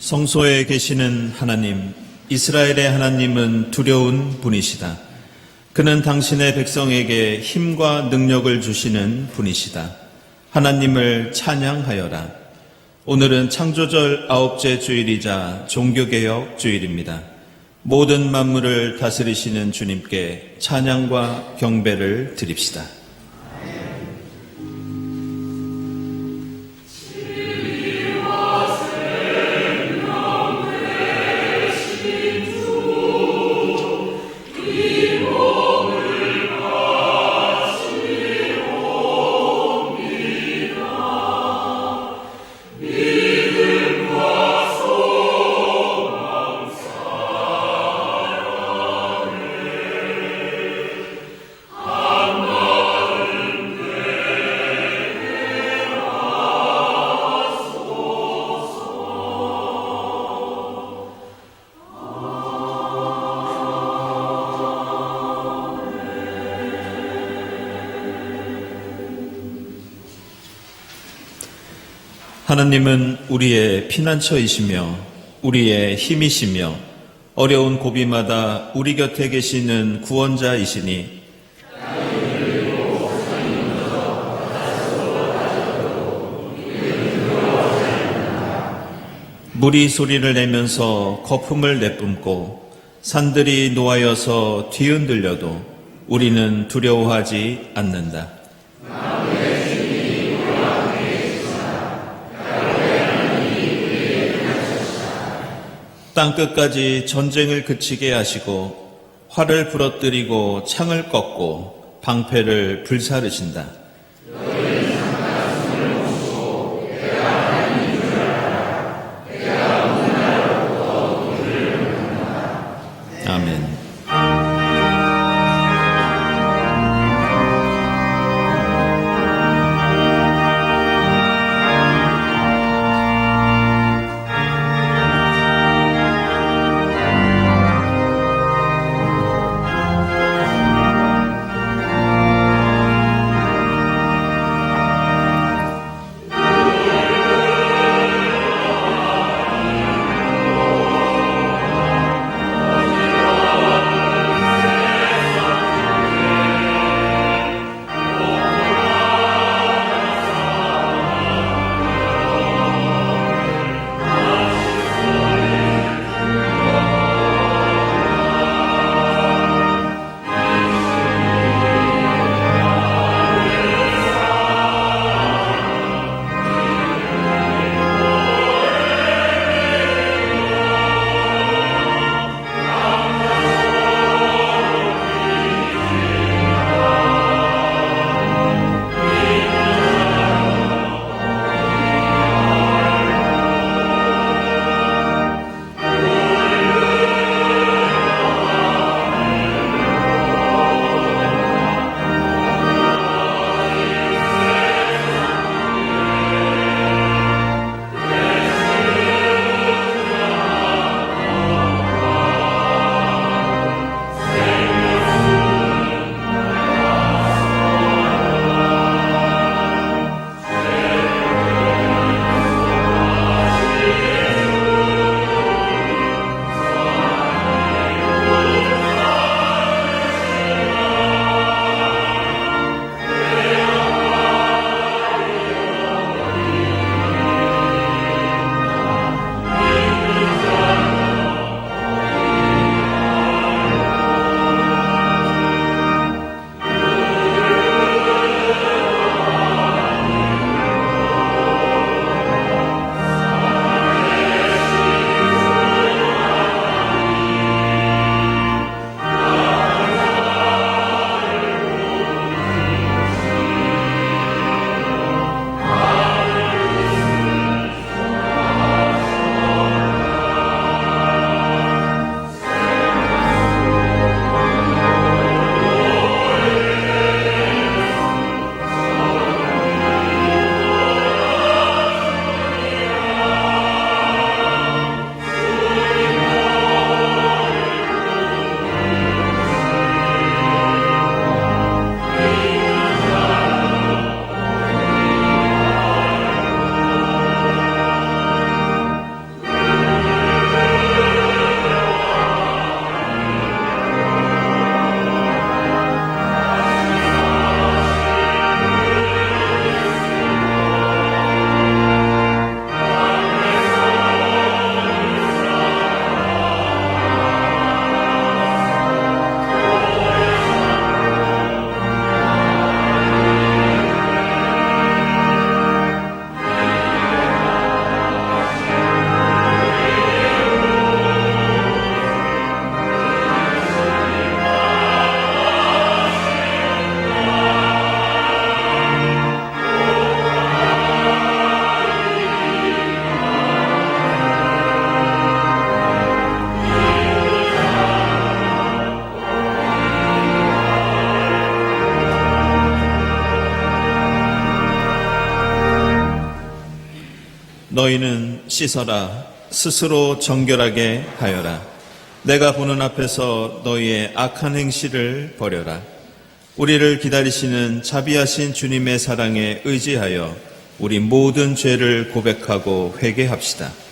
성소에 계시는 하나님, 이스라엘의 하나님은 두려운 분이시다. 그는 당신의 백성에게 힘과 능력을 주시는 분이시다. 하나님을 찬양하여라. 오늘은 창조절 9째 주일이자 종교개혁 주일입니다. 모든 만물을 다스리시는 주님께 찬양과 경배를 드립시다. 하나님은 우리의 피난처이시며 우리의 힘이시며 어려운 고비마다 우리 곁에 계시는 구원자이시니 물이 소리를 내면서 거품을 내뿜고 산들이 노하여서 뒤흔들려도 우리는 두려워하지 않는다. 땅끝까지 전쟁을 그치게 하시고 활을 부러뜨리고 창을 꺾고 방패를 불사르신다. 아멘. 너희는 씻어라. 스스로 정결하게 하여라. 내가 보는 앞에서 너희의 악한 행실을 버려라. 우리를 기다리시는 자비하신 주님의 사랑에 의지하여 우리 모든 죄를 고백하고 회개합시다.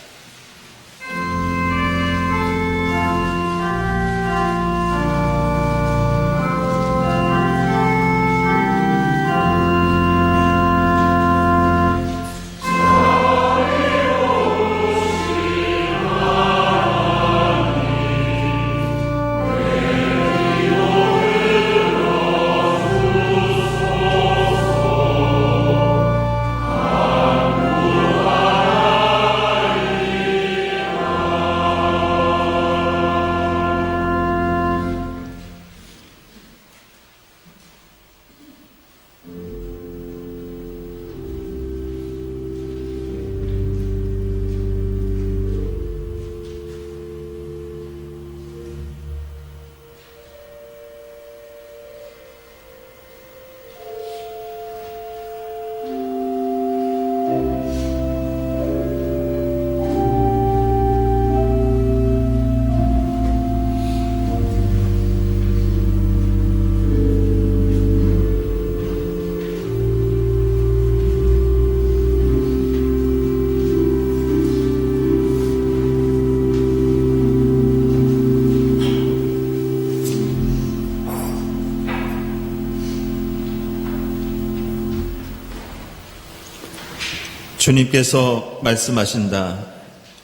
주님께서 말씀하신다.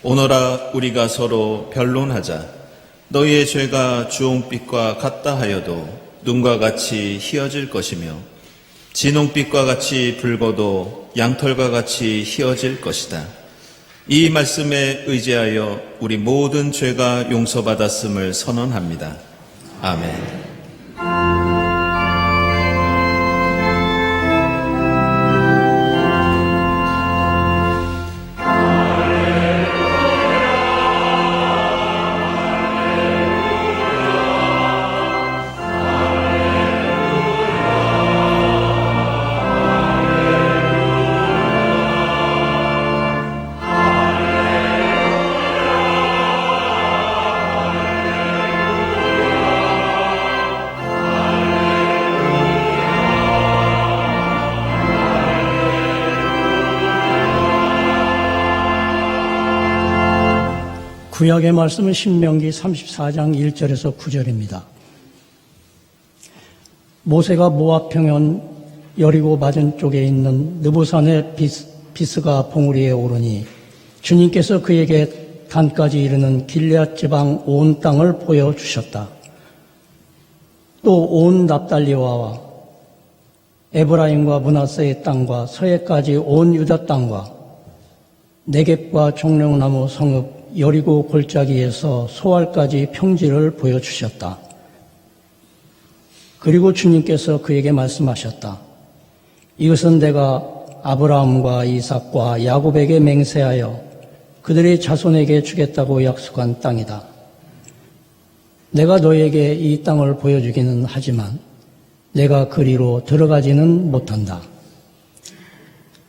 오너라 우리가 서로 변론하자. 너희의 죄가 주홍빛과 같다 하여도 눈과 같이 희어질 것이며 진홍빛과 같이 붉어도 양털과 같이 희어질 것이다. 이 말씀에 의지하여 우리 모든 죄가 용서받았음을 선언합니다. 아멘. 구약의 말씀은 신명기 34장 1절에서 9절입니다. 모세가 모압 평원 여리고 맞은 쪽에 있는 느보산의 비스가 봉우리에 오르니 주님께서 그에게 단까지 이르는 길앗 지방 온 땅을 보여주셨다. 또 온 납달리와 에브라임과 므낫세의 땅과 서해까지 온 유다 땅과 네겝과 종려나무 성읍 여리고 골짜기에서 소알까지 평지를 보여주셨다. 그리고 주님께서 그에게 말씀하셨다. 이것은 내가 아브라함과 이삭과 야곱에게 맹세하여 그들의 자손에게 주겠다고 약속한 땅이다. 내가 너에게 이 땅을 보여주기는 하지만 내가 그리로 들어가지는 못한다.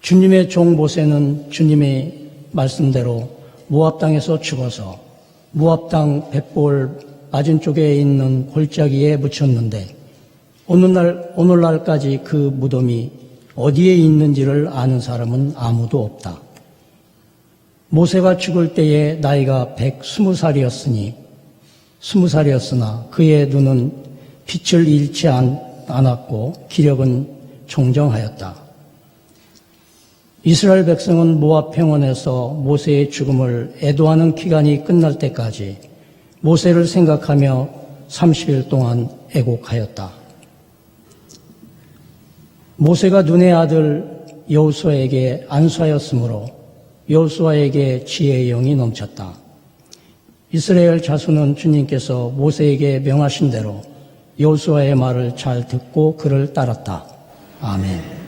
주님의 종 모세는 주님의 말씀대로 모압 땅에서 죽어서 모압 땅 벳볼 맞은 쪽에 있는 골짜기에 묻혔는데 오늘날까지 그 무덤이 어디에 있는지를 아는 사람은 아무도 없다. 모세가 죽을 때에 나이가 120살이었으나 그의 눈은 빛을 잃지 않았고 기력은 종정하였다. 이스라엘 백성은 모압 평원에서 모세의 죽음을 애도하는 기간이 끝날 때까지 모세를 생각하며 30일 동안 애곡하였다. 모세가 눈의 아들 여호수아에게 안수하였으므로 여호수아에게 지혜의 영이 넘쳤다. 이스라엘 자손은 주님께서 모세에게 명하신 대로 여호수아의 말을 잘 듣고 그를 따랐다. 아멘.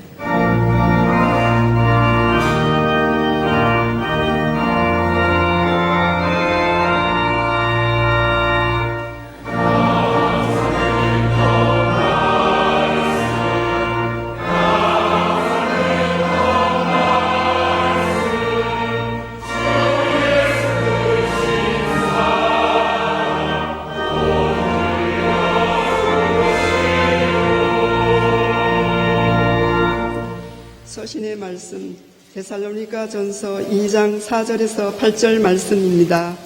데살로니가전서 2장 4절에서 8절 말씀입니다.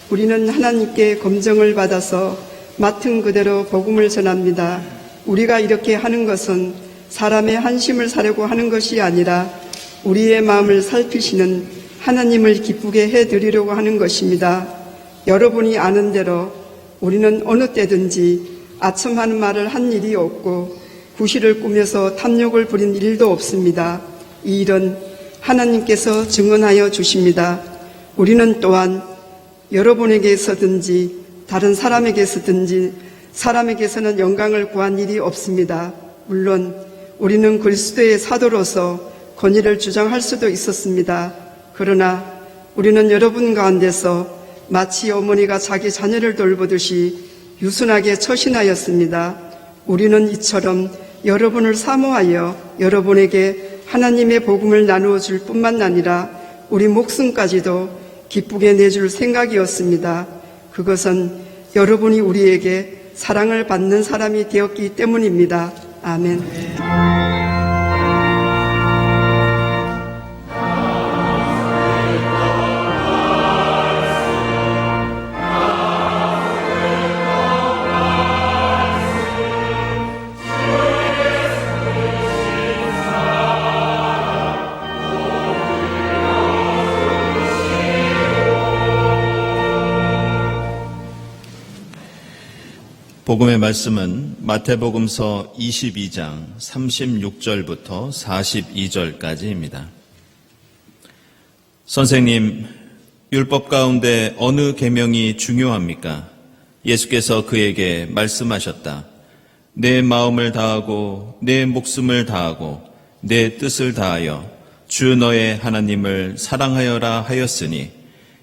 우리는 하나님께 검정을 받아서 맡은 그대로 복음을 전합니다. 우리가 이렇게 하는 것은 사람의 한심을 사려고 하는 것이 아니라 우리의 마음을 살피시는 하나님을 기쁘게 해드리려고 하는 것입니다. 여러분이 아는 대로 우리는 어느 때든지 아첨하는 말을 한 일이 없고 구실을 꾸며서 탐욕을 부린 일도 없습니다. 이 일은 하나님께서 증언하여 주십니다. 우리는 또한 여러분에게서든지 다른 사람에게서든지 사람에게서는 영광을 구한 일이 없습니다. 물론 우리는 그리스도의 사도로서 권위를 주장할 수도 있었습니다. 그러나 우리는 여러분 가운데서 마치 어머니가 자기 자녀를 돌보듯이 유순하게 처신하였습니다. 우리는 이처럼 여러분을 사모하여 여러분에게 하나님의 복음을 나누어 줄 뿐만 아니라 우리 목숨까지도 기쁘게 내줄 생각이었습니다. 그것은 여러분이 우리에게 사랑을 받는 사람이 되었기 때문입니다. 아멘. 복음의 말씀은 마태복음서 22장 36절부터 42절까지입니다. 선생님, 율법 가운데 어느 계명이 중요합니까? 예수께서 그에게 말씀하셨다. 내 마음을 다하고 내 목숨을 다하고 내 뜻을 다하여 주 너의 하나님을 사랑하여라 하였으니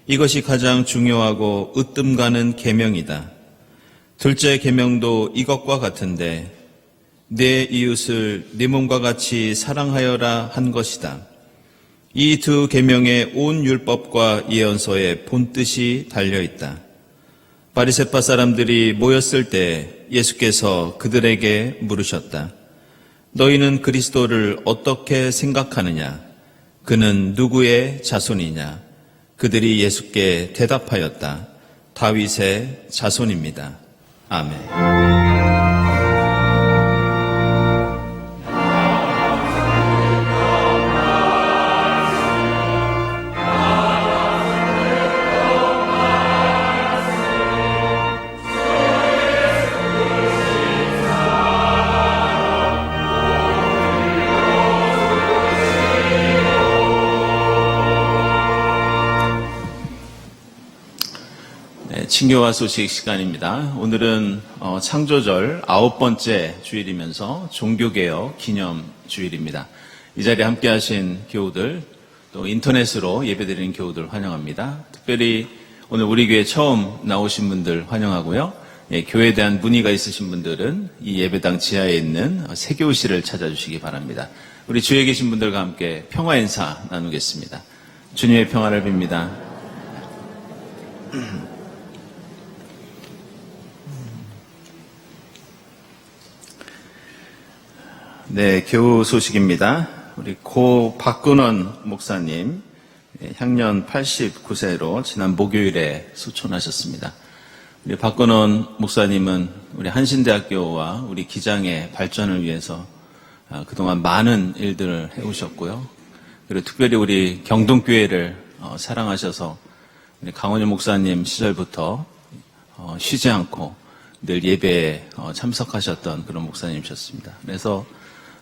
이것이 가장 중요하고 으뜸 가는 계명이다. 둘째 계명도 이것과 같은데 내 이웃을 네 몸과 같이 사랑하여라 한 것이다. 이 두 계명의 온 율법과 예언서의 본뜻이 달려있다. 바리새파 사람들이 모였을 때 예수께서 그들에게 물으셨다. 너희는 그리스도를 어떻게 생각하느냐? 그는 누구의 자손이냐? 그들이 예수께 대답하였다. 다윗의 자손입니다. 아멘. 친교와 소식 시간입니다. 오늘은 창조절 9번째 주일이면서 종교개혁 기념 주일입니다. 이 자리에 함께 하신 교우들, 또 인터넷으로 예배드리는 교우들 환영합니다. 특별히 오늘 우리 교회 처음 나오신 분들 환영하고요. 교회에 대한 문의가 있으신 분들은 이 예배당 지하에 있는 세교실을 찾아주시기 바랍니다. 우리 주위에 계신 분들과 함께 평화 인사 나누겠습니다. 주님의 평화를 빕니다. 네, 교우 소식입니다. 우리 고 박근원 목사님, 향년 89세로 지난 목요일에 소천하셨습니다. 우리 박근원 목사님은 우리 한신대학교와 우리 기장의 발전을 위해서 그동안 많은 일들을 해오셨고요. 그리고 특별히 우리 경동교회를 사랑하셔서 우리 강원일 목사님 시절부터 쉬지 않고 늘 예배에 참석하셨던 그런 목사님이셨습니다. 그래서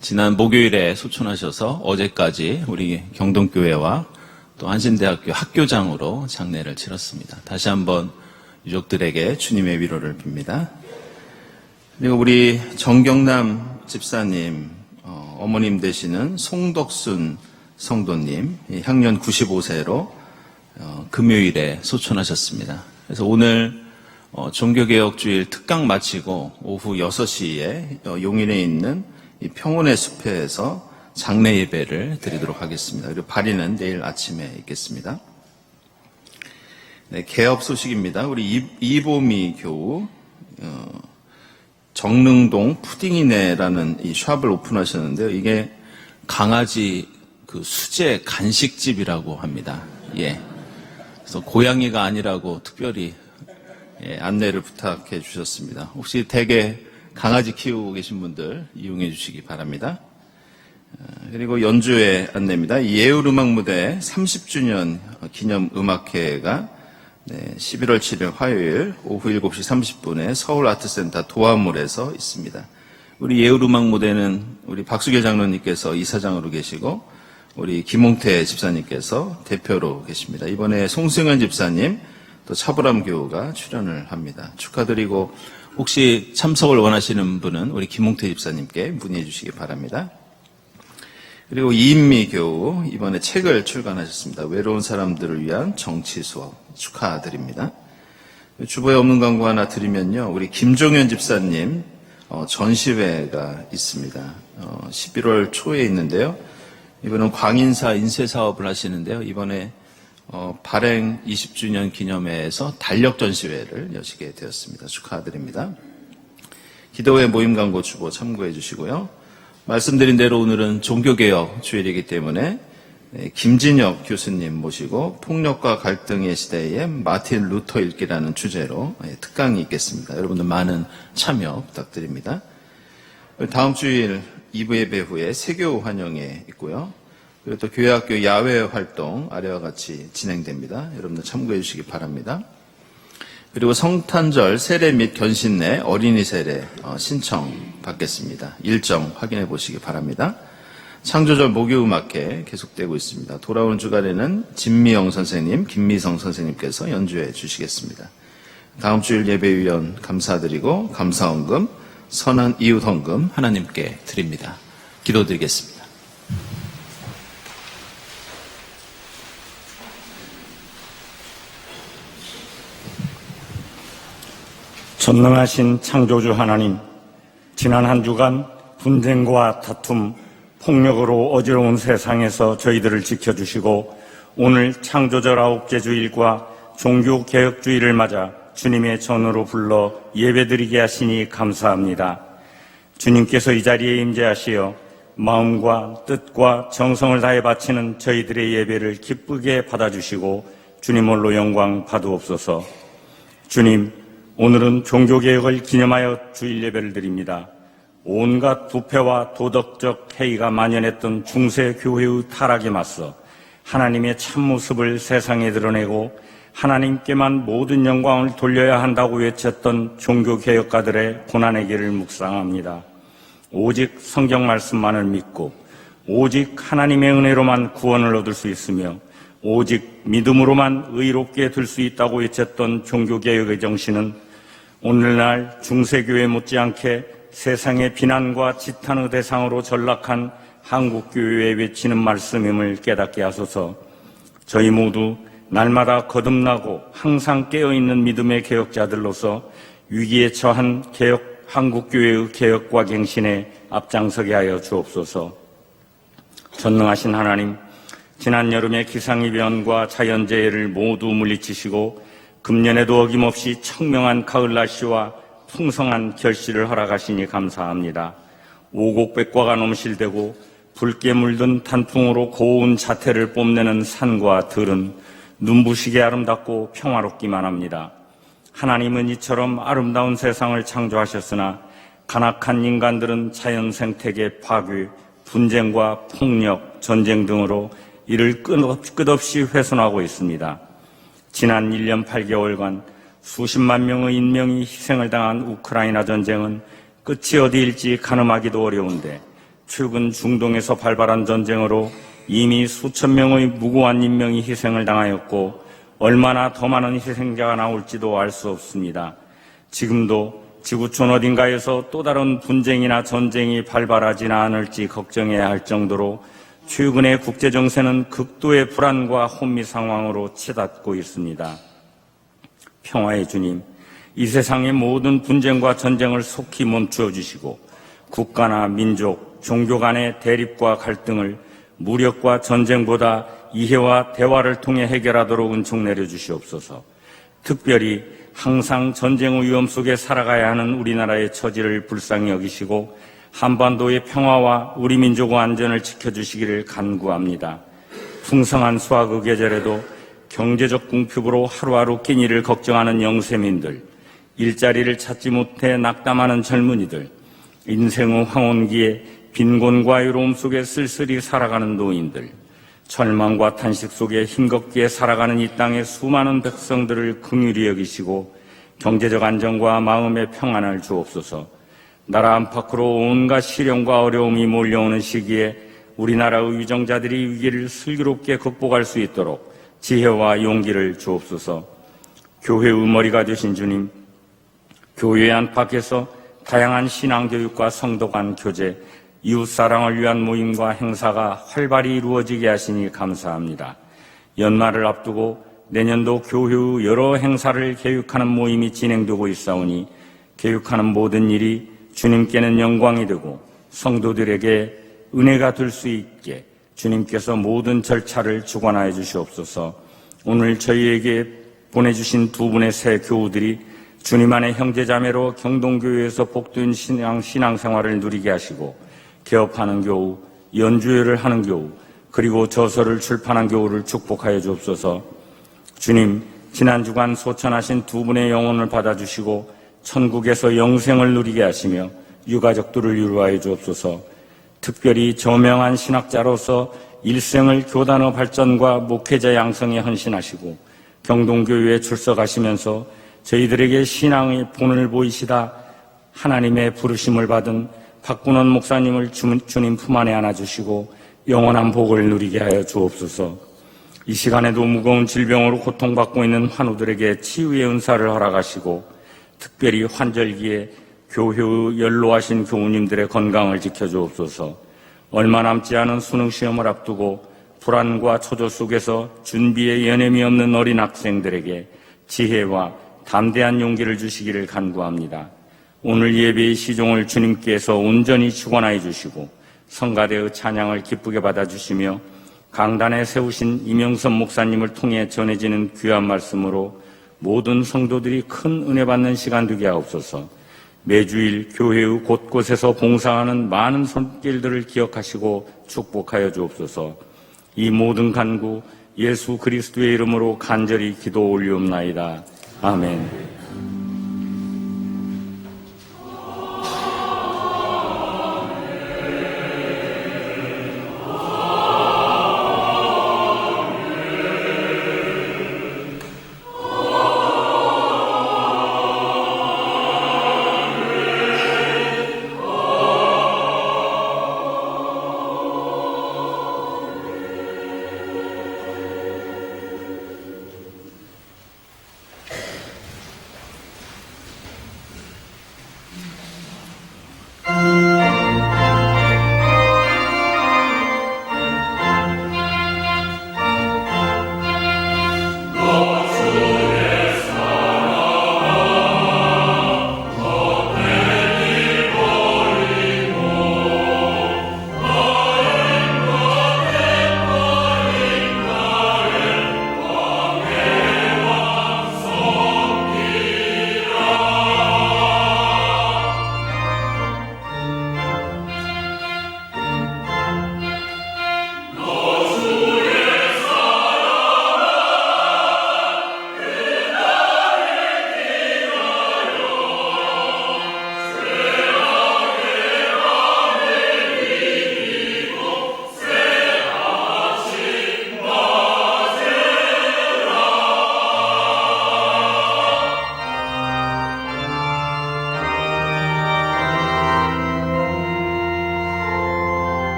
지난 목요일에 소천하셔서 어제까지 우리 경동교회와 또 한신대학교 학교장으로 장례를 치렀습니다. 다시 한번 유족들에게 주님의 위로를 빕니다. 그리고 우리 정경남 집사님, 어머님 되시는 송덕순 성도님, 향년 95세로 금요일에 소천하셨습니다. 그래서 오늘 종교개혁주일 특강 마치고 오후 6시에 용인에 있는 이 평온의 숲에서 장례 예배를 드리도록 하겠습니다. 그리고 발인은 내일 아침에 있겠습니다. 네, 개업 소식입니다. 우리 이보미 교우 정릉동 푸딩이네라는 이 샵을 오픈하셨는데요. 이게 강아지 그 수제 간식집이라고 합니다. 예. 그래서 고양이가 아니라고 특별히 안내를 부탁해 주셨습니다. 혹시 댁에 강아지 키우고 계신 분들 이용해 주시기 바랍니다. 그리고 연주회 안내입니다. 예울음악 무대 30주년 기념 음악회가 11월 7일 화요일 오후 7시 30분에 서울아트센터 도화몰에서 있습니다. 우리 예울음악 무대는 우리 박수길 장로님께서 이사장으로 계시고 우리 김홍태 집사님께서 대표로 계십니다. 이번에 송승현 집사님 또 차보람 교우가 출연을 합니다. 축하드리고 혹시 참석을 원하시는 분은 우리 김홍태 집사님께 문의해 주시기 바랍니다. 그리고 이인미 교우 이번에 책을 출간하셨습니다. 외로운 사람들을 위한 정치 수업 축하드립니다. 주보에 없는 광고 하나 드리면요. 우리 김종현 집사님 전시회가 있습니다. 11월 초에 있는데요. 이번은 광인사 인쇄 사업을 하시는데요. 이번에 발행 20주년 기념회에서 달력 전시회를 여시게 되었습니다. 축하드립니다. 기도회 모임 광고 주보 참고해 주시고요. 말씀드린 대로 오늘은 종교개혁 주일이기 때문에 김진혁 교수님 모시고 폭력과 갈등의 시대에 마틴 루터 읽기라는 주제로 특강이 있겠습니다. 여러분들 많은 참여 부탁드립니다. 다음 주일 2부 예배 후에 세교 환영회 있고요. 그리고 또 교회학교 야외 활동 아래와 같이 진행됩니다. 여러분들 참고해 주시기 바랍니다. 그리고 성탄절 세례 및 견신례 어린이 세례 신청 받겠습니다. 일정 확인해 보시기 바랍니다. 창조절 목요음악회 계속되고 있습니다. 돌아오는 주간에는 진미영 선생님, 김미성 선생님께서 연주해 주시겠습니다. 다음 주일 예배위원 감사드리고 감사헌금, 선한 이웃헌금 하나님께 드립니다. 기도드리겠습니다. 전능하신 창조주 하나님, 지난 한 주간 분쟁과 다툼, 폭력으로 어지러운 세상에서 저희들을 지켜주시고 오늘 창조절 9째 주일과 종교개혁주의를 맞아 주님의 전으로 불러 예배드리게 하시니 감사합니다. 주님께서 이 자리에 임재하시어 마음과 뜻과 정성을 다해 바치는 저희들의 예배를 기쁘게 받아주시고 주님 홀로 영광 받으옵소서. 주님, 오늘은 종교개혁을 기념하여 주일 예배를 드립니다. 온갖 부패와 도덕적 해이가 만연했던 중세 교회의 타락에 맞서 하나님의 참모습을 세상에 드러내고 하나님께만 모든 영광을 돌려야 한다고 외쳤던 종교개혁가들의 고난의 길을 묵상합니다. 오직 성경 말씀만을 믿고 오직 하나님의 은혜로만 구원을 얻을 수 있으며 오직 믿음으로만 의롭게 될 수 있다고 외쳤던 종교개혁의 정신은 오늘날 중세교회 못지않게 세상의 비난과 지탄의 대상으로 전락한 한국교회에 외치는 말씀임을 깨닫게 하소서. 저희 모두 날마다 거듭나고 항상 깨어있는 믿음의 개혁자들로서 위기에 처한 한국교회의 개혁과 갱신에 앞장서게 하여 주옵소서. 전능하신 하나님, 지난 여름의 기상이변과 자연재해를 모두 물리치시고 금년에도 어김없이 청명한 가을날씨와 풍성한 결실을 허락하시니 감사합니다. 오곡백과가 넘실대고 붉게 물든 단풍으로 고운 자태를 뽐내는 산과 들은 눈부시게 아름답고 평화롭기만 합니다. 하나님은 이처럼 아름다운 세상을 창조하셨으나 간악한 인간들은 자연 생태계 파괴, 분쟁과 폭력, 전쟁 등으로 이를 끝없이 훼손하고 있습니다. 지난 1년 8개월간 수십만 명의 인명이 희생을 당한 우크라이나 전쟁은 끝이 어디일지 가늠하기도 어려운데 최근 중동에서 발발한 전쟁으로 이미 수천 명의 무고한 인명이 희생을 당하였고 얼마나 더 많은 희생자가 나올지도 알 수 없습니다. 지금도 지구촌 어딘가에서 또 다른 분쟁이나 전쟁이 발발하지는 않을지 걱정해야 할 정도로 최근의 국제정세는 극도의 불안과 혼미 상황으로 치닫고 있습니다. 평화의 주님, 이 세상의 모든 분쟁과 전쟁을 속히 멈추어 주시고 국가나 민족, 종교 간의 대립과 갈등을 무력과 전쟁보다 이해와 대화를 통해 해결하도록 은총 내려주시옵소서. 특별히 항상 전쟁의 위험 속에 살아가야 하는 우리나라의 처지를 불쌍히 여기시고 한반도의 평화와 우리 민족의 안전을 지켜주시기를 간구합니다. 풍성한 수확의 계절에도 경제적 궁핍으로 하루하루 끼니를 걱정하는 영세민들, 일자리를 찾지 못해 낙담하는 젊은이들, 인생의 황혼기에 빈곤과 외로움 속에 쓸쓸히 살아가는 노인들, 절망과 탄식 속에 힘겹게 살아가는 이 땅의 수많은 백성들을 긍휼히 여기시고 경제적 안정과 마음의 평안을 주옵소서. 나라 안팎으로 온갖 시련과 어려움이 몰려오는 시기에 우리나라의 유정자들이 위기를 슬기롭게 극복할 수 있도록 지혜와 용기를 주옵소서. 교회의 머리가 되신 주님, 교회 안팎에서 다양한 신앙교육과 성도 간 교제, 이웃사랑을 위한 모임과 행사가 활발히 이루어지게 하시니 감사합니다. 연말을 앞두고 내년도 교회의 여러 행사를 계획하는 모임이 진행되고 있사오니 계획하는 모든 일이 주님께는 영광이 되고 성도들에게 은혜가 될 수 있게 주님께서 모든 절차를 주관하여 주시옵소서. 오늘 저희에게 보내주신 두 분의 새 교우들이 주님 안의 형제자매로 경동교회에서 복된 신앙생활을 누리게 하시고 개업하는 교우, 연주회를 하는 교우, 그리고 저서를 출판한 교우를 축복하여 주옵소서. 주님, 지난 주간 소천하신 두 분의 영혼을 받아주시고 천국에서 영생을 누리게 하시며 유가족들을 위로하여 주옵소서. 특별히 저명한 신학자로서 일생을 교단의 발전과 목회자 양성에 헌신하시고 경동교회에 출석하시면서 저희들에게 신앙의 본을 보이시다 하나님의 부르심을 받은 박군원 목사님을 주님 품 안에 안아주시고 영원한 복을 누리게 하여 주옵소서. 이 시간에도 무거운 질병으로 고통받고 있는 환우들에게 치유의 은사를 허락하시고 특별히 환절기에 교회의 연로하신 교우님들의 건강을 지켜주옵소서. 얼마 남지 않은 수능시험을 앞두고 불안과 초조 속에서 준비에 여념이 없는 어린 학생들에게 지혜와 담대한 용기를 주시기를 간구합니다. 오늘 예배의 시종을 주님께서 온전히 주관하여 주시고 성가대의 찬양을 기쁘게 받아주시며 강단에 세우신 이명선 목사님을 통해 전해지는 귀한 말씀으로 모든 성도들이 큰 은혜 받는 시간 되게 하옵소서. 매주일 교회의 곳곳에서 봉사하는 많은 손길들을 기억하시고 축복하여 주옵소서. 이 모든 간구 예수 그리스도의 이름으로 간절히 기도 올리옵나이다. 아멘.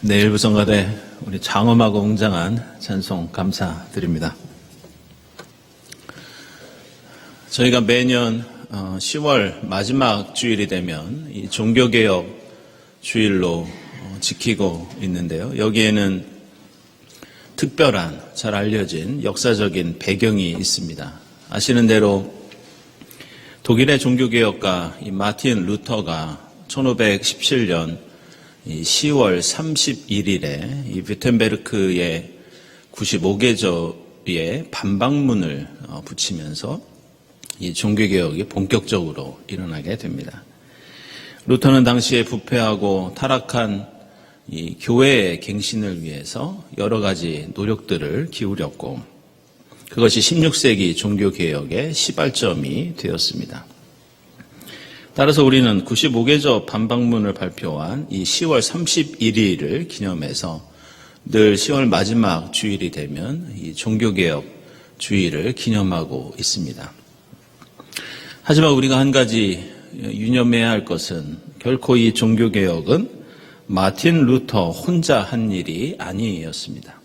네, 일부성가대 우리 장엄하고 웅장한 찬송 감사드립니다. 저희가 매년 10월 마지막 주일이 되면 이 종교개혁 주일로 지키고 있는데요. 여기에는 특별한 잘 알려진 역사적인 배경이 있습니다. 아시는 대로 독일의 종교개혁가 이 마틴 루터가 1517년 10월 31일에 이 뷰텐베르크의 95개조의 반박문을 붙이면서 이 종교개혁이 본격적으로 일어나게 됩니다. 루터는 당시에 부패하고 타락한 이 교회의 갱신을 위해서 여러 가지 노력들을 기울였고 그것이 16세기 종교개혁의 시발점이 되었습니다. 따라서 우리는 95개조 반박문을 발표한 이 10월 31일을 기념해서 늘 10월 마지막 주일이 되면 이 종교개혁 주일을 기념하고 있습니다. 하지만 우리가 한 가지 유념해야 할 것은 결코 이 종교개혁은 마틴 루터 혼자 한 일이 아니었습니다.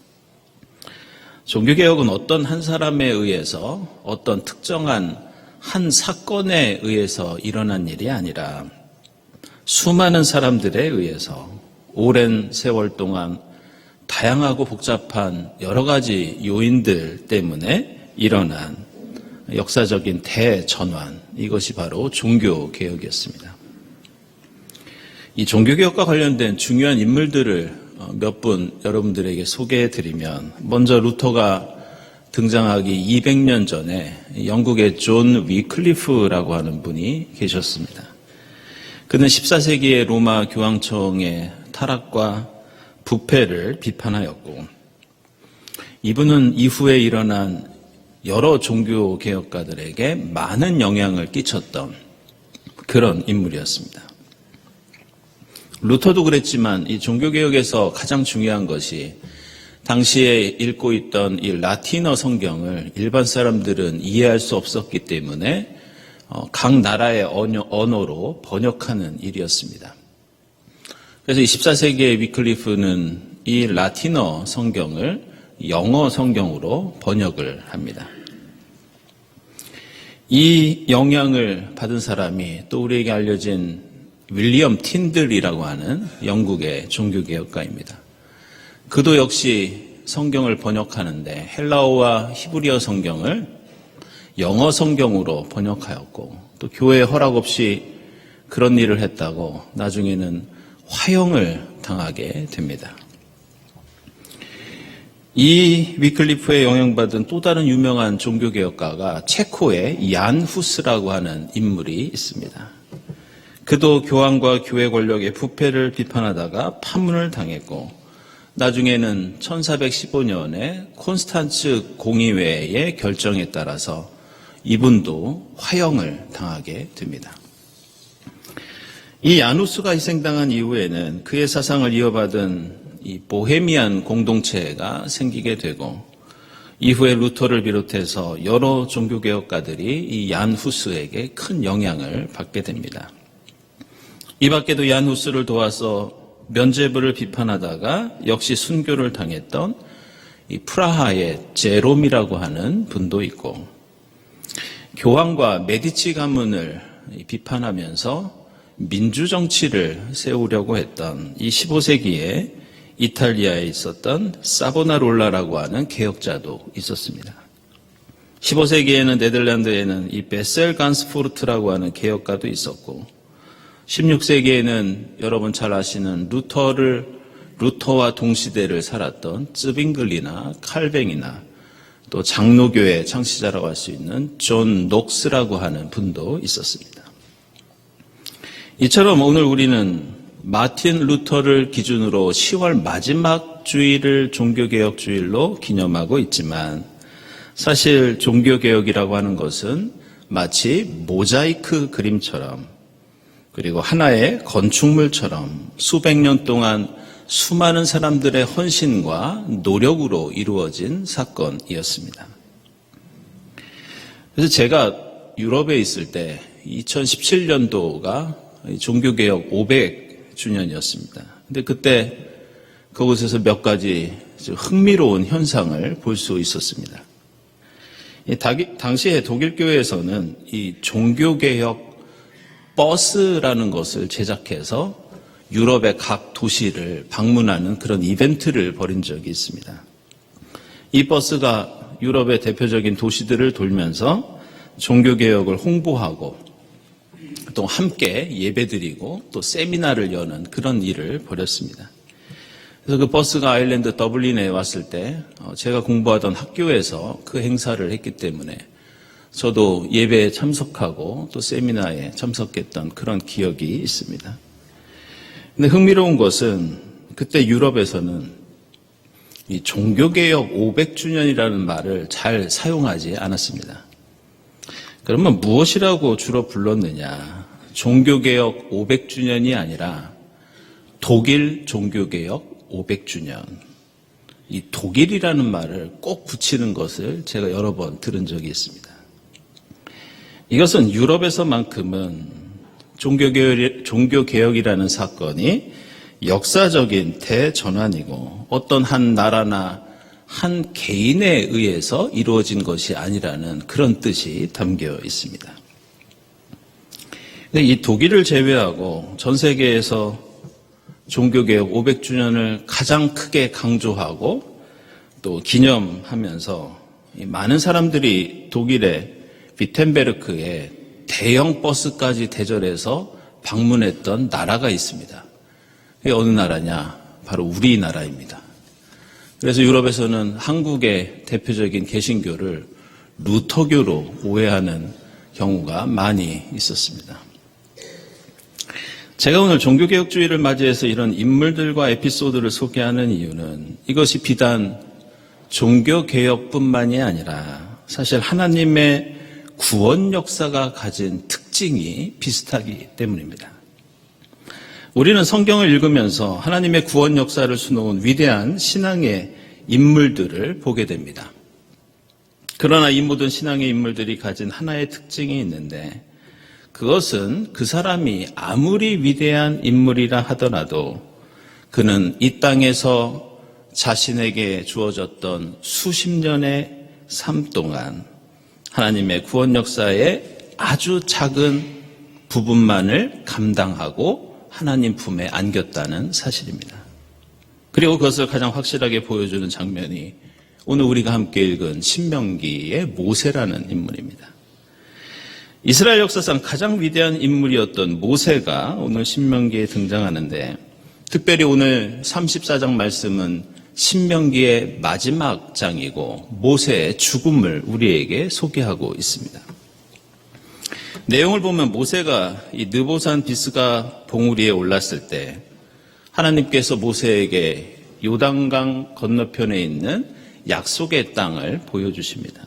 종교개혁은 어떤 한 사람에 의해서 어떤 특정한 한 사건에 의해서 일어난 일이 아니라 수많은 사람들에 의해서 오랜 세월 동안 다양하고 복잡한 여러 가지 요인들 때문에 일어난 역사적인 대전환, 이것이 바로 종교개혁이었습니다. 이 종교개혁과 관련된 중요한 인물들을 몇 분 여러분들에게 소개해드리면 먼저 루터가 등장하기 200년 전에 영국의 존 위클리프라고 하는 분이 계셨습니다. 그는 14세기의 로마 교황청의 타락과 부패를 비판하였고 이분은 이후에 일어난 여러 종교개혁가들에게 많은 영향을 끼쳤던 그런 인물이었습니다. 루터도 그랬지만 이 종교개혁에서 가장 중요한 것이 당시에 읽고 있던 이 라틴어 성경을 일반 사람들은 이해할 수 없었기 때문에 각 나라의 언어로 번역하는 일이었습니다. 그래서 24세기의 위클리프는 이 라틴어 성경을 영어 성경으로 번역을 합니다. 이 영향을 받은 사람이 또 우리에게 알려진 윌리엄 틴들이라고 하는 영국의 종교개혁가입니다. 그도 역시 성경을 번역하는데 헬라어와 히브리어 성경을 영어 성경으로 번역하였고 또 교회의 허락 없이 그런 일을 했다고 나중에는 화형을 당하게 됩니다. 이 위클리프에 영향받은 또 다른 유명한 종교개혁가가 체코의 얀 후스라고 하는 인물이 있습니다. 그도 교황과 교회 권력의 부패를 비판하다가 파문을 당했고 나중에는 1415년에 콘스탄츠 공의회의 결정에 따라서 이분도 화형을 당하게 됩니다. 이 야누스가 희생당한 이후에는 그의 사상을 이어받은 이 보헤미안 공동체가 생기게 되고 이후에 루터를 비롯해서 여러 종교개혁가들이 이 얀 후스에게 큰 영향을 받게 됩니다. 이 밖에도 얀 후스를 도와서 면죄부를 비판하다가 역시 순교를 당했던 이 프라하의 제롬이라고 하는 분도 있고 교황과 메디치 가문을 비판하면서 민주정치를 세우려고 했던 이 15세기에 이탈리아에 있었던 사보나롤라라고 하는 개혁자도 있었습니다. 15세기에는 네덜란드에는 이 베셀 간스푸르트라고 하는 개혁가도 있었고 16세기에는 여러분 잘 아시는 루터와 동시대를 살았던 쯔빙글리나 칼뱅이나 또 장로교회 창시자라고 할 수 있는 존 녹스라고 하는 분도 있었습니다. 이처럼 오늘 우리는 마틴 루터를 기준으로 10월 마지막 주일을 종교개혁 주일로 기념하고 있지만 사실 종교개혁이라고 하는 것은 마치 모자이크 그림처럼 그리고 하나의 건축물처럼 수백 년 동안 수많은 사람들의 헌신과 노력으로 이루어진 사건이었습니다. 그래서 제가 유럽에 있을 때 2017년도가 종교개혁 500주년이었습니다. 근데 그때 그곳에서 몇 가지 흥미로운 현상을 볼 수 있었습니다. 당시에 독일 교회에서는 이 종교개혁 버스라는 것을 제작해서 유럽의 각 도시를 방문하는 그런 이벤트를 벌인 적이 있습니다. 이 버스가 유럽의 대표적인 도시들을 돌면서 종교개혁을 홍보하고 또 함께 예배드리고 또 세미나를 여는 그런 일을 벌였습니다. 그래서 그 버스가 아일랜드 더블린에 왔을 때 제가 공부하던 학교에서 그 행사를 했기 때문에 저도 예배에 참석하고 또 세미나에 참석했던 그런 기억이 있습니다. 근데 흥미로운 것은 그때 유럽에서는 이 종교개혁 500주년이라는 말을 잘 사용하지 않았습니다. 그러면 무엇이라고 주로 불렀느냐? 종교개혁 500주년이 아니라 독일 종교개혁 500주년. 이 독일이라는 말을 꼭 붙이는 것을 제가 여러 번 들은 적이 있습니다. 이것은 유럽에서만큼은 종교개혁이라는 사건이 역사적인 대전환이고 어떤 한 나라나 한 개인에 의해서 이루어진 것이 아니라는 그런 뜻이 담겨 있습니다. 근데 이 독일을 제외하고 전 세계에서 종교개혁 500주년을 가장 크게 강조하고 또 기념하면서 많은 사람들이 독일의 비텐베르크에 대형 버스까지 대절해서 방문했던 나라가 있습니다. 그게 어느 나라냐? 바로 우리나라입니다. 그래서 유럽에서는 한국의 대표적인 개신교를 루터교로 오해하는 경우가 많이 있었습니다. 제가 오늘 종교개혁주의를 맞이해서 이런 인물들과 에피소드를 소개하는 이유는 이것이 비단 종교개혁뿐만이 아니라 사실 하나님의 구원 역사가 가진 특징이 비슷하기 때문입니다. 우리는 성경을 읽으면서 하나님의 구원 역사를 수놓은 위대한 신앙의 인물들을 보게 됩니다. 그러나 이 모든 신앙의 인물들이 가진 하나의 특징이 있는데 그것은 그 사람이 아무리 위대한 인물이라 하더라도 그는 이 땅에서 자신에게 주어졌던 수십 년의 삶 동안 하나님의 구원 역사의 아주 작은 부분만을 감당하고 하나님 품에 안겼다는 사실입니다. 그리고 그것을 가장 확실하게 보여주는 장면이 오늘 우리가 함께 읽은 신명기의 모세라는 인물입니다. 이스라엘 역사상 가장 위대한 인물이었던 모세가 오늘 신명기에 등장하는데 특별히 오늘 34장 말씀은 신명기의 마지막 장이고 모세의 죽음을 우리에게 소개하고 있습니다. 내용을 보면 모세가 이 느보산 비스가 봉우리에 올랐을 때 하나님께서 모세에게 요단강 건너편에 있는 약속의 땅을 보여주십니다.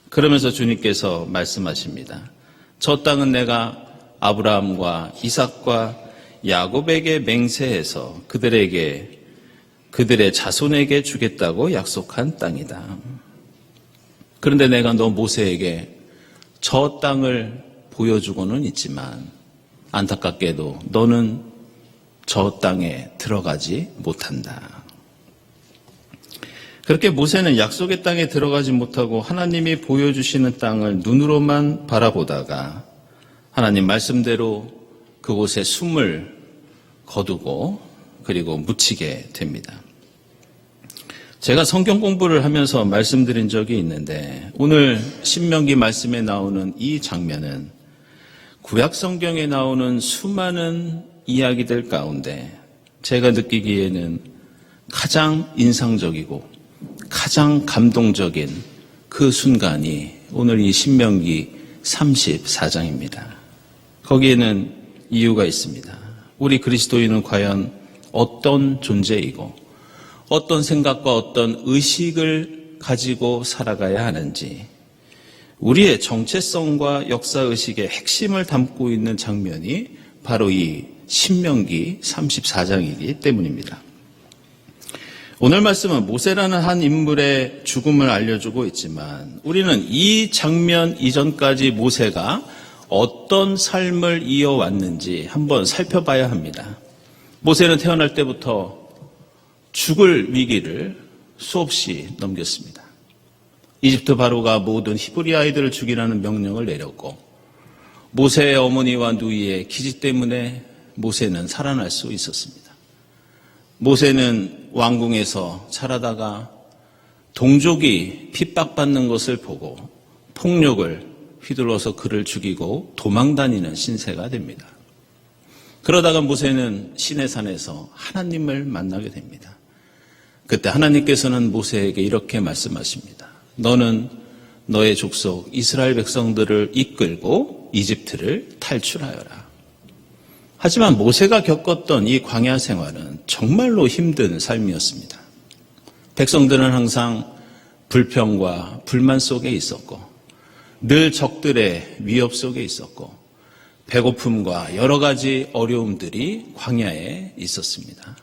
그러면서 주님께서 말씀하십니다. 저 땅은 내가 아브라함과 이삭과 야곱에게 맹세해서 그들의 자손에게 주겠다고 약속한 땅이다. 그런데 내가 너 모세에게 저 땅을 보여주고는 있지만 안타깝게도 너는 저 땅에 들어가지 못한다. 그렇게 모세는 약속의 땅에 들어가지 못하고 하나님이 보여주시는 땅을 눈으로만 바라보다가 하나님 말씀대로 그곳에 숨을 거두고 그리고 묻히게 됩니다. 제가 성경 공부를 하면서 말씀드린 적이 있는데 오늘 신명기 말씀에 나오는 이 장면은 구약 성경에 나오는 수많은 이야기들 가운데 제가 느끼기에는 가장 인상적이고 가장 감동적인 그 순간이 오늘 이 신명기 34장입니다. 거기에는 이유가 있습니다. 우리 그리스도인은 과연 어떤 존재이고 어떤 생각과 어떤 의식을 가지고 살아가야 하는지 우리의 정체성과 역사의식의 핵심을 담고 있는 장면이 바로 이 신명기 34장이기 때문입니다. 오늘 말씀은 모세라는 한 인물의 죽음을 알려주고 있지만 우리는 이 장면 이전까지 모세가 어떤 삶을 이어왔는지 한번 살펴봐야 합니다. 모세는 태어날 때부터 죽을 위기를 수없이 넘겼습니다. 이집트 바로가 모든 히브리 아이들을 죽이라는 명령을 내렸고 모세의 어머니와 누이의 기지 때문에 모세는 살아날 수 있었습니다. 모세는 왕궁에서 자라다가 동족이 핍박받는 것을 보고 폭력을 휘둘러서 그를 죽이고 도망다니는 신세가 됩니다. 그러다가 모세는 시내산에서 하나님을 만나게 됩니다. 그때 하나님께서는 모세에게 이렇게 말씀하십니다. 너는 너의 족속 이스라엘 백성들을 이끌고 이집트를 탈출하여라. 하지만 모세가 겪었던 이 광야 생활은 정말로 힘든 삶이었습니다. 백성들은 항상 불평과 불만 속에 있었고 늘 적들의 위협 속에 있었고 배고픔과 여러 가지 어려움들이 광야에 있었습니다.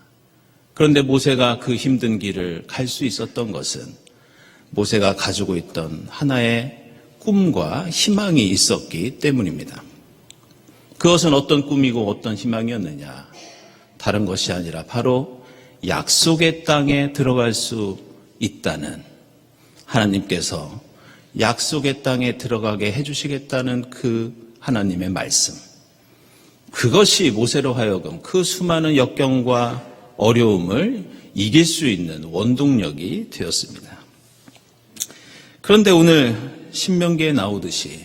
그런데 모세가 그 힘든 길을 갈 수 있었던 것은 모세가 가지고 있던 하나의 꿈과 희망이 있었기 때문입니다. 그것은 어떤 꿈이고 어떤 희망이었느냐? 다른 것이 아니라 바로 약속의 땅에 들어갈 수 있다는, 하나님께서 약속의 땅에 들어가게 해주시겠다는 그 하나님의 말씀. 그것이 모세로 하여금 그 수많은 역경과 어려움을 이길 수 있는 원동력이 되었습니다. 그런데 오늘 신명기에 나오듯이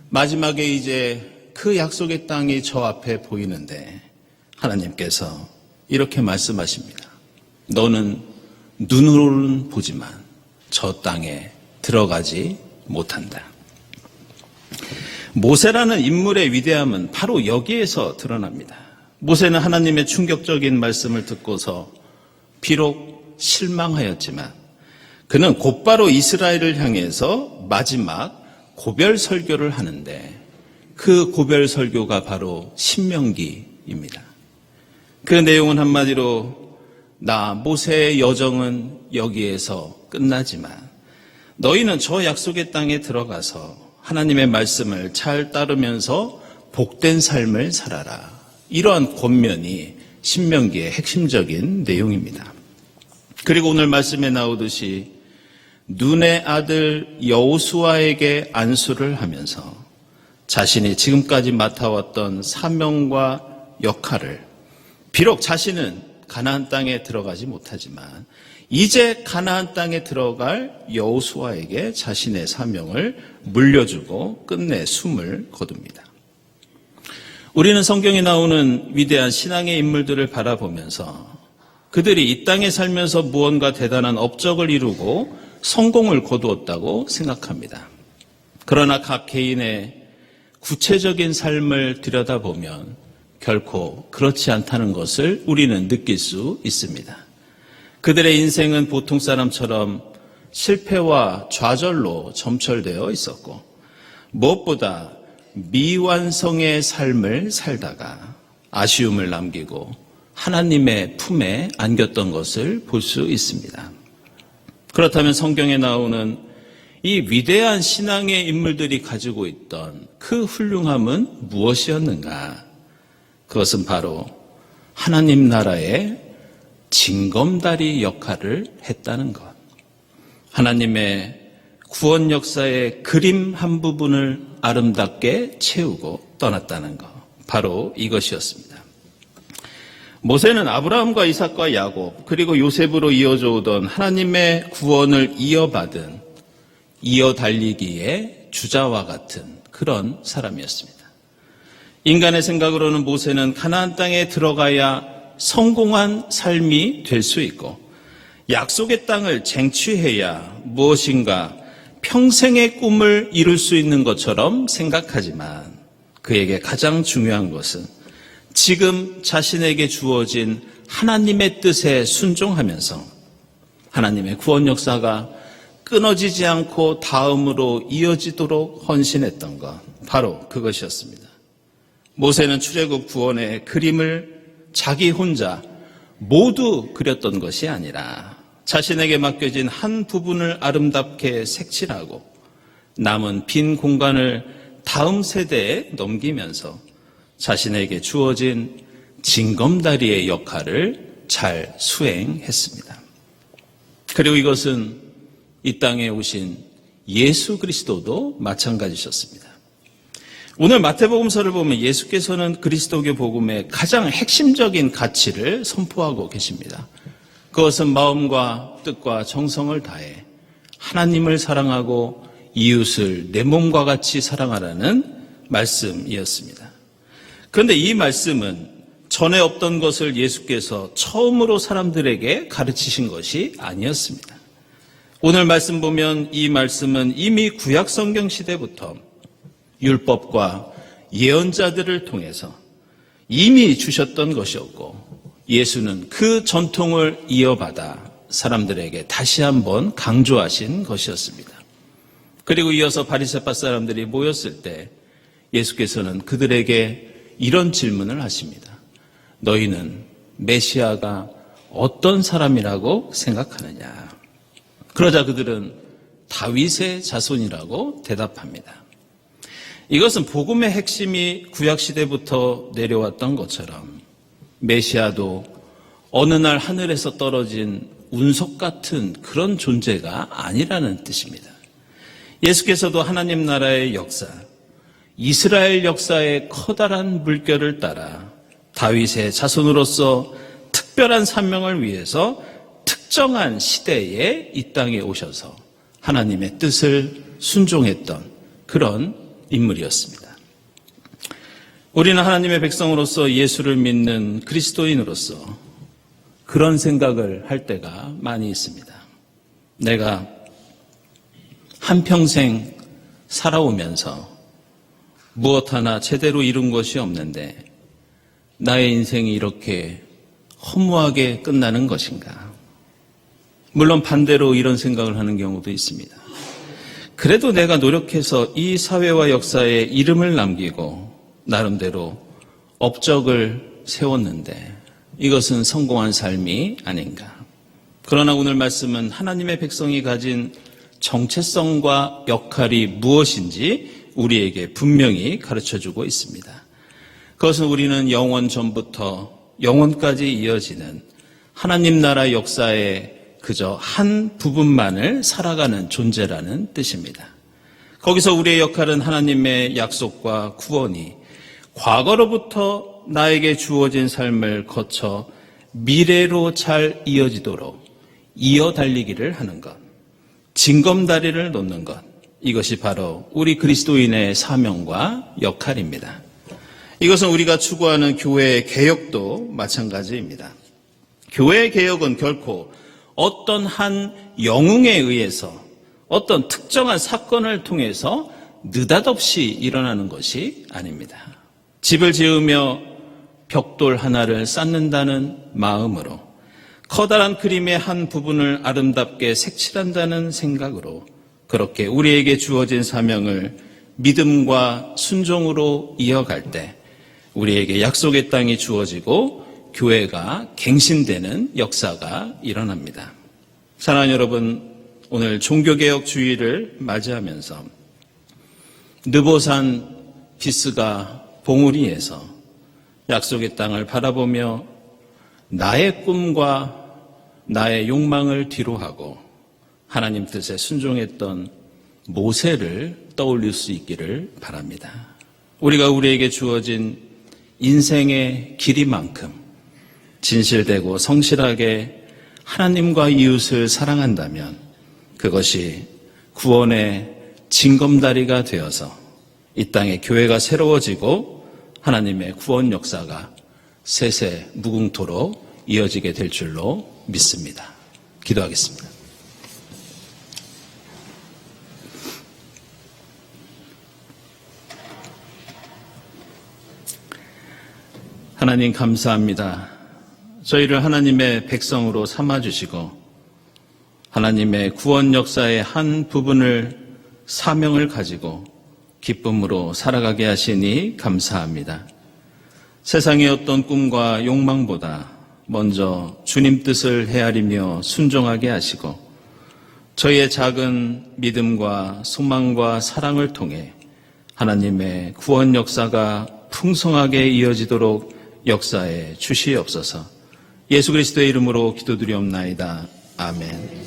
마지막에 이제 그 약속의 땅이 저 앞에 보이는데 하나님께서 이렇게 말씀하십니다. 너는 눈으로는 보지만 저 땅에 들어가지 못한다. 모세라는 인물의 위대함은 바로 여기에서 드러납니다. 모세는 하나님의 충격적인 말씀을 듣고서 비록 실망하였지만 그는 곧바로 이스라엘을 향해서 마지막 고별 설교를 하는데 그 고별 설교가 바로 신명기입니다. 그 내용은 한마디로 나 모세의 여정은 여기에서 끝나지만 너희는 저 약속의 땅에 들어가서 하나님의 말씀을 잘 따르면서 복된 삶을 살아라. 이러한 권면이 신명기의 핵심적인 내용입니다. 그리고 오늘 말씀에 나오듯이 눈의 아들 여호수아에게 안수를 하면서 자신이 지금까지 맡아왔던 사명과 역할을 비록 자신은 가나안 땅에 들어가지 못하지만 이제 가나안 땅에 들어갈 여호수아에게 자신의 사명을 물려주고 끝내 숨을 거둡니다. 우리는 성경에 나오는 위대한 신앙의 인물들을 바라보면서 그들이 이 땅에 살면서 무언가 대단한 업적을 이루고 성공을 거두었다고 생각합니다. 그러나 각 개인의 구체적인 삶을 들여다보면 결코 그렇지 않다는 것을 우리는 느낄 수 있습니다. 그들의 인생은 보통 사람처럼 실패와 좌절로 점철되어 있었고 무엇보다 미완성의 삶을 살다가 아쉬움을 남기고 하나님의 품에 안겼던 것을 볼 수 있습니다. 그렇다면 성경에 나오는 이 위대한 신앙의 인물들이 가지고 있던 그 훌륭함은 무엇이었는가? 그것은 바로 하나님 나라의 징검다리 역할을 했다는 것. 하나님의 구원 역사의 그림 한 부분을 아름답게 채우고 떠났다는 것. 바로 이것이었습니다. 모세는 아브라함과 이삭과 야곱 그리고 요셉으로 이어져 오던 하나님의 구원을 이어받은 이어달리기의 주자와 같은 그런 사람이었습니다. 인간의 생각으로는 모세는 가나안 땅에 들어가야 성공한 삶이 될 수 있고 약속의 땅을 쟁취해야 무엇인가 평생의 꿈을 이룰 수 있는 것처럼 생각하지만 그에게 가장 중요한 것은 지금 자신에게 주어진 하나님의 뜻에 순종하면서 하나님의 구원 역사가 끊어지지 않고 다음으로 이어지도록 헌신했던 것, 바로 그것이었습니다. 모세는 출애굽 구원의 그림을 자기 혼자 모두 그렸던 것이 아니라 자신에게 맡겨진 한 부분을 아름답게 색칠하고 남은 빈 공간을 다음 세대에 넘기면서 자신에게 주어진 징검다리의 역할을 잘 수행했습니다. 그리고 이것은 이 땅에 오신 예수 그리스도도 마찬가지셨습니다. 오늘 마태복음서를 보면 예수께서는 그리스도교 복음의 가장 핵심적인 가치를 선포하고 계십니다. 그것은 마음과 뜻과 정성을 다해 하나님을 사랑하고 이웃을 내 몸과 같이 사랑하라는 말씀이었습니다. 그런데 이 말씀은 전에 없던 것을 예수께서 처음으로 사람들에게 가르치신 것이 아니었습니다. 오늘 말씀 보면 이 말씀은 이미 구약 성경 시대부터 율법과 예언자들을 통해서 이미 주셨던 것이었고 예수는 그 전통을 이어받아 사람들에게 다시 한번 강조하신 것이었습니다. 그리고 이어서 바리새파 사람들이 모였을 때 예수께서는 그들에게 이런 질문을 하십니다. 너희는 메시아가 어떤 사람이라고 생각하느냐? 그러자 그들은 다윗의 자손이라고 대답합니다. 이것은 복음의 핵심이 구약시대부터 내려왔던 것처럼 메시아도 어느 날 하늘에서 떨어진 운석 같은 그런 존재가 아니라는 뜻입니다. 예수께서도 하나님 나라의 역사, 이스라엘 역사의 커다란 물결을 따라 다윗의 자손으로서 특별한 사명을 위해서 특정한 시대에 이 땅에 오셔서 하나님의 뜻을 순종했던 그런 인물이었습니다. 우리는 하나님의 백성으로서 예수를 믿는 그리스도인으로서 그런 생각을 할 때가 많이 있습니다. 내가 한평생 살아오면서 무엇 하나 제대로 이룬 것이 없는데 나의 인생이 이렇게 허무하게 끝나는 것인가? 물론 반대로 이런 생각을 하는 경우도 있습니다. 그래도 내가 노력해서 이 사회와 역사에 이름을 남기고 나름대로 업적을 세웠는데 이것은 성공한 삶이 아닌가. 그러나 오늘 말씀은 하나님의 백성이 가진 정체성과 역할이 무엇인지 우리에게 분명히 가르쳐주고 있습니다. 그것은 우리는 영원 전부터 영원까지 이어지는 하나님 나라 역사의 그저 한 부분만을 살아가는 존재라는 뜻입니다. 거기서 우리의 역할은 하나님의 약속과 구원이 과거로부터 나에게 주어진 삶을 거쳐 미래로 잘 이어지도록 이어달리기를 하는 것, 징검다리를 놓는 것, 이것이 바로 우리 그리스도인의 사명과 역할입니다. 이것은 우리가 추구하는 교회의 개혁도 마찬가지입니다. 교회의 개혁은 결코 어떤 한 영웅에 의해서 어떤 특정한 사건을 통해서 느닷없이 일어나는 것이 아닙니다. 집을 지으며 벽돌 하나를 쌓는다는 마음으로 커다란 그림의 한 부분을 아름답게 색칠한다는 생각으로 그렇게 우리에게 주어진 사명을 믿음과 순종으로 이어갈 때 우리에게 약속의 땅이 주어지고 교회가 갱신되는 역사가 일어납니다. 사랑하는 여러분, 오늘 종교개혁 주의를 맞이하면서 느보산 비스가 봉우리에서 약속의 땅을 바라보며 나의 꿈과 나의 욕망을 뒤로하고 하나님 뜻에 순종했던 모세를 떠올릴 수 있기를 바랍니다. 우리가 우리에게 주어진 인생의 길이만큼 진실되고 성실하게 하나님과 이웃을 사랑한다면 그것이 구원의 징검다리가 되어서 이 땅에 교회가 새로워지고 하나님의 구원 역사가 세세 무궁토록 이어지게 될 줄로 믿습니다. 기도하겠습니다. 하나님 감사합니다. 저희를 하나님의 백성으로 삼아주시고 하나님의 구원 역사의 한 부분을 사명을 가지고 기쁨으로 살아가게 하시니 감사합니다. 세상의 어떤 꿈과 욕망보다 먼저 주님 뜻을 헤아리며 순종하게 하시고 저희의 작은 믿음과 소망과 사랑을 통해 하나님의 구원 역사가 풍성하게 이어지도록 역사에 주시옵소서. 예수 그리스도의 이름으로 기도드리옵나이다. 아멘.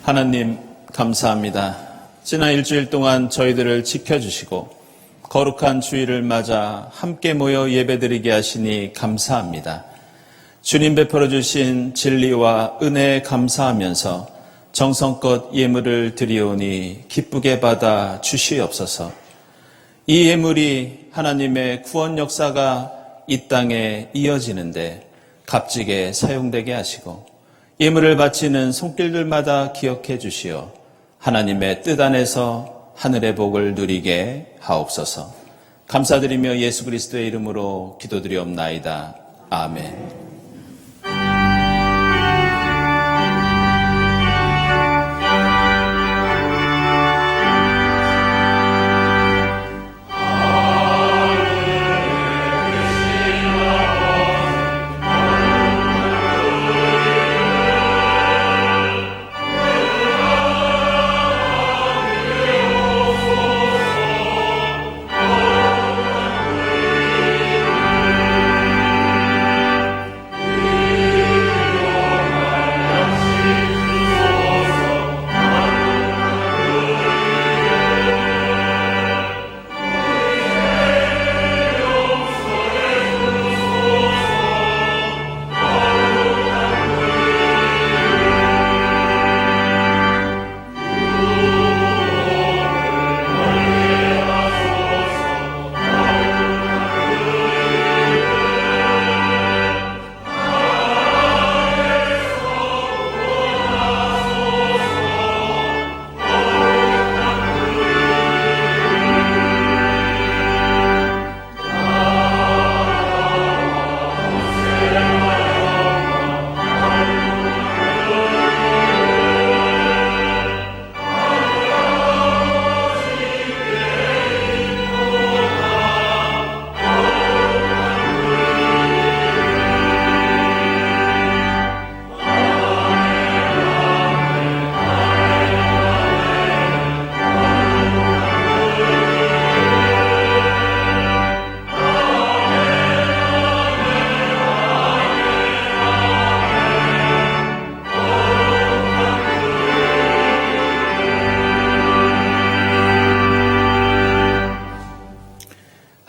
하나님 감사합니다. 지난 일주일 동안 저희들을 지켜주시고 거룩한 주일을 맞아 함께 모여 예배드리게 하시니 감사합니다. 주님 베풀어 주신 진리와 은혜에 감사하면서 정성껏 예물을 드리오니 기쁘게 받아 주시옵소서. 이 예물이 하나님의 구원 역사가 이 땅에 이어지는데 값지게 사용되게 하시고 예물을 바치는 손길들마다 기억해 주시어 하나님의 뜻 안에서 하늘의 복을 누리게 하옵소서. 감사드리며 예수 그리스도의 이름으로 기도드리옵나이다. 아멘.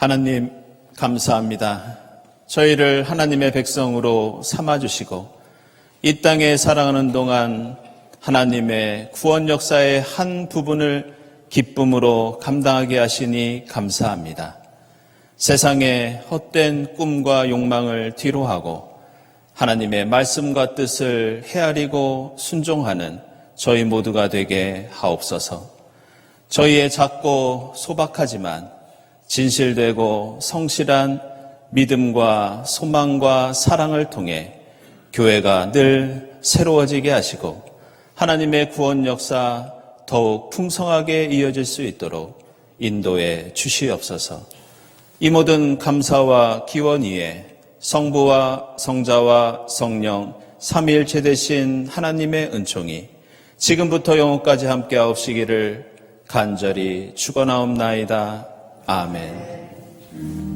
하나님 감사합니다. 저희를 하나님의 백성으로 삼아주시고 이 땅에 살아가는 동안 하나님의 구원 역사의 한 부분을 기쁨으로 감당하게 하시니 감사합니다. 세상의 헛된 꿈과 욕망을 뒤로하고 하나님의 말씀과 뜻을 헤아리고 순종하는 저희 모두가 되게 하옵소서. 저희의 작고 소박하지만 진실되고 성실한 믿음과 소망과 사랑을 통해 교회가 늘 새로워지게 하시고 하나님의 구원 역사 더욱 풍성하게 이어질 수 있도록 인도해 주시옵소서. 이 모든 감사와 기원 위에 성부와 성자와 성령 삼위일체 되신 하나님의 은총이 지금부터 영원까지 함께하옵시기를 간절히 축원하옵나이다. 아멘.